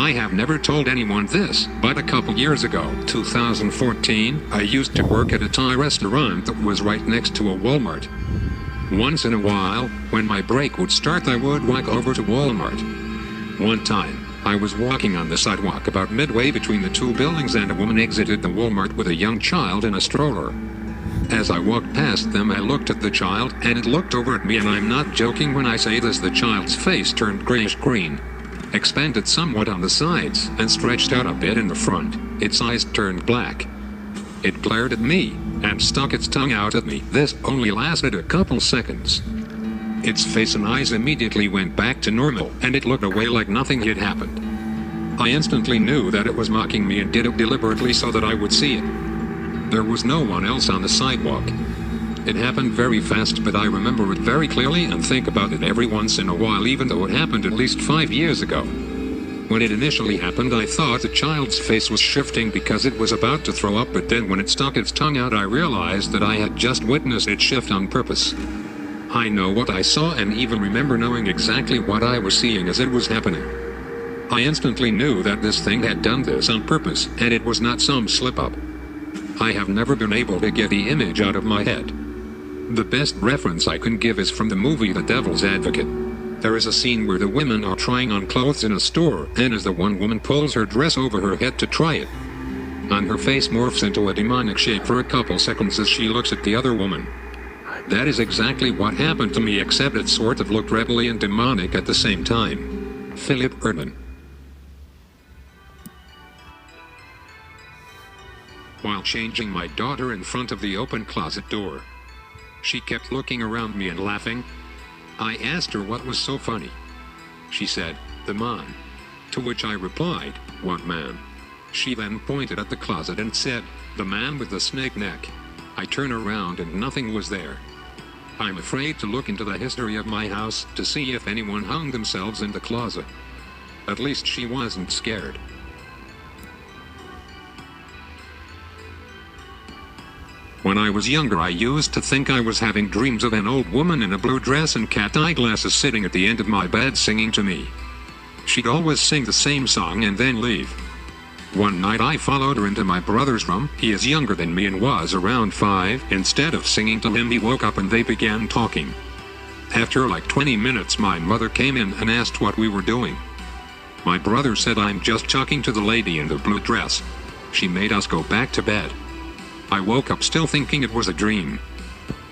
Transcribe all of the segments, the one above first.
I have never told anyone this, but a couple years ago, 2014, I used to work at a Thai restaurant that was right next to a Walmart. Once in a while, when my break would start, I would walk over to Walmart. One time, I was walking on the sidewalk about midway between the two buildings and a woman exited the Walmart with a young child in a stroller. As I walked past them, I looked at the child, and it looked over at me, and I'm not joking when I say this, the child's face turned grayish-green, expanded somewhat on the sides, and stretched out a bit in the front. Its eyes turned black. It glared at me, and stuck its tongue out at me. This only lasted a couple seconds. Its face and eyes immediately went back to normal, and it looked away like nothing had happened. I instantly knew that it was mocking me and did it deliberately so that I would see it. There was no one else on the sidewalk. It happened very fast, but I remember it very clearly and think about it every once in a while, even though it happened at least 5 years ago. When it initially happened, I thought the child's face was shifting because it was about to throw up, but then when it stuck its tongue out, I realized that I had just witnessed it shift on purpose. I know what I saw and even remember knowing exactly what I was seeing as it was happening. I instantly knew that this thing had done this on purpose, and it was not some slip-up. I have never been able to get the image out of my head. The best reference I can give is from the movie The Devil's Advocate. There is a scene where the women are trying on clothes in a store, and as the one woman pulls her dress over her head to try it, on her face morphs into a demonic shape for a couple seconds as she looks at the other woman. That is exactly what happened to me, except it sort of looked reptilian and demonic at the same time. Philip Erdman. While changing my daughter in front of the open closet door, she kept looking around me and laughing. I asked her what was so funny. She said, "The man." To which I replied, "What man?" She then pointed at the closet and said, "The man with the snake neck." I turned around and nothing was there. I'm afraid to look into the history of my house to see if anyone hung themselves in the closet. At least she wasn't scared. When I was younger, I used to think I was having dreams of an old woman in a blue dress and cat eyeglasses sitting at the end of my bed singing to me. She'd always sing the same song and then leave. One night I followed her into my brother's room. He is younger than me and was around 5. Instead of singing to him, he woke up and they began talking. After like 20 minutes, my mother came in and asked what we were doing. My brother said, "I'm just talking to the lady in the blue dress. She made us go back to bed." I woke up still thinking it was a dream.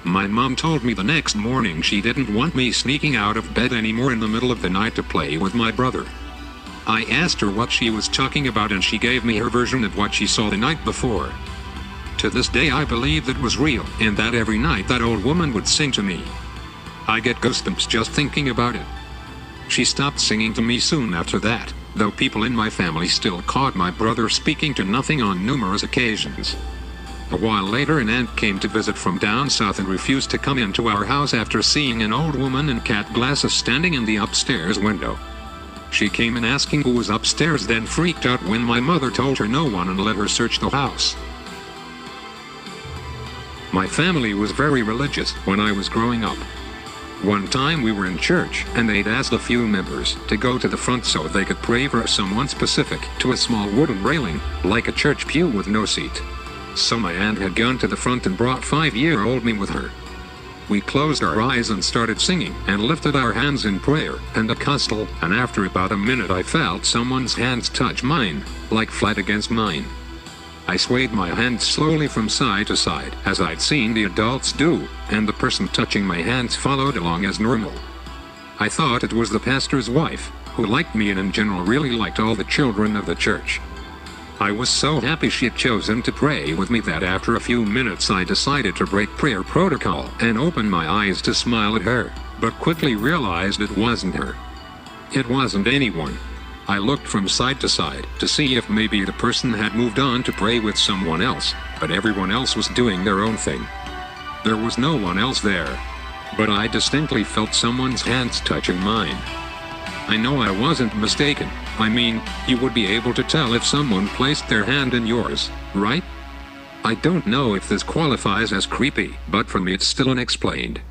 My mom told me the next morning she didn't want me sneaking out of bed anymore in the middle of the night to play with my brother. I asked her what she was talking about and she gave me her version of what she saw the night before. To this day I believe it was real, and that every night that old woman would sing to me. I get goosebumps just thinking about it. She stopped singing to me soon after that, though people in my family still caught my brother speaking to nothing on numerous occasions. A while later, an aunt came to visit from down south and refused to come into our house after seeing an old woman in cat glasses standing in the upstairs window. She came in asking who was upstairs, then freaked out when my mother told her no one and let her search the house. My family was very religious when I was growing up. One time we were in church, and they'd asked a few members to go to the front so they could pray for someone specific, to a small wooden railing, like a church pew with no seat. So my aunt had gone to the front and brought 5-year-old me with her. We closed our eyes and started singing, and lifted our hands in prayer, Pentecostal, and after about a minute I felt someone's hands touch mine, like flat against mine. I swayed my hands slowly from side to side, as I'd seen the adults do, and the person touching my hands followed along as normal. I thought it was the pastor's wife, who liked me and in general really liked all the children of the church. I was so happy she had chosen to pray with me that after a few minutes I decided to break prayer protocol and open my eyes to smile at her, but quickly realized it wasn't her. It wasn't anyone. I looked from side to side to see if maybe the person had moved on to pray with someone else, but everyone else was doing their own thing. There was no one else there, but I distinctly felt someone's hands touching mine. I know I wasn't mistaken. I mean, you would be able to tell if someone placed their hand in yours, right? I don't know if this qualifies as creepy, but for me it's still unexplained.